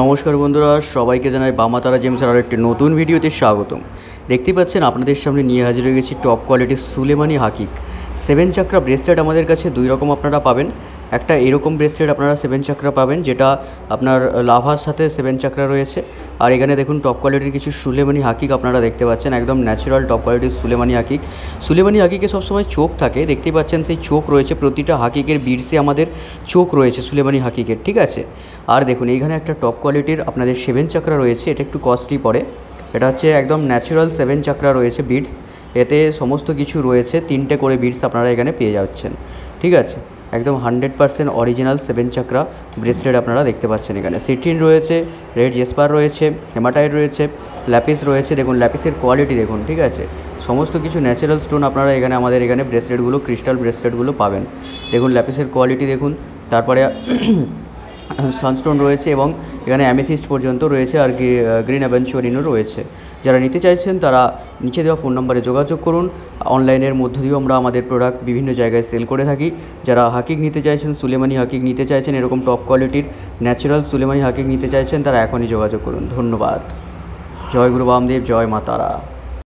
নমস্কার বন্ধুরা, সবাইকে জানাই বামা তারা জেমসের আর একটি নতুন ভিডিওতে স্বাগতম। দেখতে পাচ্ছেন আপনাদের সামনে নিয়ে হাজির হয়ে গেছি টপ কোয়ালিটির সুলেমানি হাকিক 7 চাকরা ব্রেসলেট। আমাদের কাছে দুই রকম আপনারা পাবেন। একটা এরকম ব্রেসলেট আপনারা 7 চাকরা পাবেন, যেটা আপনার লাভার সাথে 7 চাকরা রয়েছে। আর এখানে দেখুন টপ কোয়ালিটির কিছু সুলেমানি হাকিক আপনারা দেখতে পাচ্ছেন, একদম ন্যাচারাল টপ কোয়ালিটির সুলেমানি হাকিক। সুলেমানি হাকিকে সবসময় চোখ থাকে, দেখতে পাচ্ছেন সেই চোখ রয়েছে, প্রতিটা হাকিকের বিডসে আমাদের চোখ রয়েছে সুলেমানি হাকিকের, ঠিক আছে। আর দেখুন এইখানে একটা টপ কোয়ালিটির আপনাদের 7 চাকরা রয়েছে, এটা একটু কস্টলি পড়ে। এটা হচ্ছে একদম ন্যাচারাল 7 চাকরা রয়েছে বিডস, এতে সমস্ত কিছু রয়েছে, 3টে করে বিডস আপনারা এখানে পেয়ে যাচ্ছেন, ঠিক আছে। একদম 100% অরিজিনাল 7 চাকরা ব্রেসলেট আপনারা দেখতে পাচ্ছেন। এখানে সিটিন রয়েছে, রেড জেসপার রয়েছে, হেমাটাইট রয়েছে, ল্যাপিস রয়েছে। দেখুন ল্যাপিসের কোয়ালিটি দেখুন, ঠিক আছে। সমস্ত কিছু ন্যাচারাল স্টোন আপনারা এখানে আমাদের এখানে ব্রেসলেটগুলো, ক্রিস্টাল ব্রেসলেটগুলো পাবেন। দেখুন ল্যাপিসের কোয়ালিটি দেখুন, তারপরে সানস্টোন রয়েছে এবং এখানে অ্যামেথিস্ট পর্যন্ত রয়েছে, আর গ্রিন অ্যাভেঞ্চুরিনও রয়েছে। যারা নিতে চাইছেন তারা নিচে দেওয়া ফোন নম্বরে যোগাযোগ করুন। অনলাইনের মধ্য দিয়েও আমরা আমাদের প্রোডাক্ট বিভিন্ন জায়গায় সেল করে থাকি। যারা হাকিক নিতে চাইছেন, সুলেমানি হাকিক নিতে চাইছেন, এরকম টপ কোয়ালিটির ন্যাচারাল সুলেমানি হাকিক নিতে চাইছেন, তারা এখনই যোগাযোগ করুন। ধন্যবাদ। জয় গুরু বামদেব, জয় মা তারা।